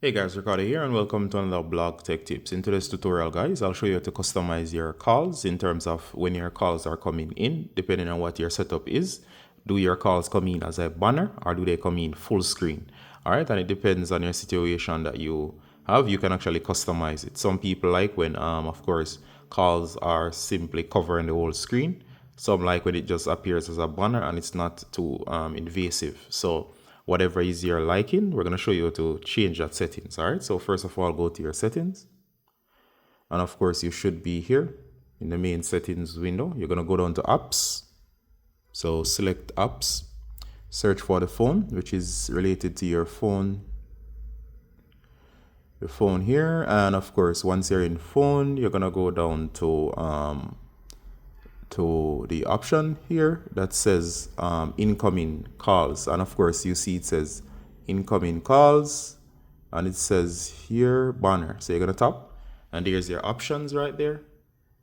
Hey guys, Ricardo here and welcome to another blog tech tips. In today's tutorial guys, I'll show you how to customize your calls in terms of when your calls are coming in, depending on what your setup is. Do your calls come in as a banner or do they come in full screen? Alright, and it depends on your situation that you have. You can actually customize it. Some people like when of course calls are simply covering the whole screen. Some like when it just appears as a banner and it's not too invasive. So whatever is your liking, we're going to show you how to change that settings. All right, so first of all, go to your settings, and of course you should be here in the main settings window. You're going to go down to apps, so select apps, search for the phone, which is related to your phone here, and of course once you're in phone, you're going to go down to the option here that says incoming calls, and of course you see it says incoming calls and it says here banner. So you're gonna tap and there's your options right there,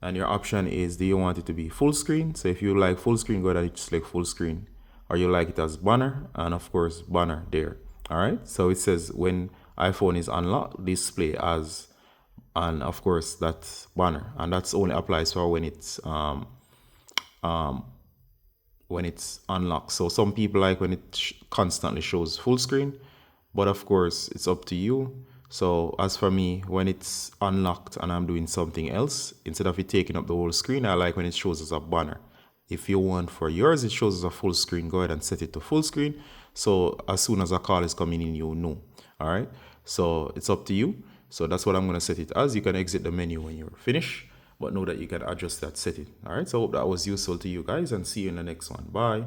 and your option is, do you want it to be full screen? So if you like full screen, go ahead and select full screen, or you like it as banner, and of course banner there. All right, so it says when iPhone is unlocked, display as, and of course that's banner, and that's only applies for when it's unlocked. So some people like when it constantly shows full screen, but of course it's up to you. So as for me, when it's unlocked and I'm doing something else, instead of it taking up the whole screen, I like when it shows as a banner. If you want for yours it shows as a full screen, go ahead and set it to full screen, so as soon as a call is coming in, you know. All right, so it's up to you. So that's what I'm going to set it as. You can exit the menu when you're finished, but know that you can adjust that setting. All right, so I hope that was useful to you guys, and see you in the next one. Bye.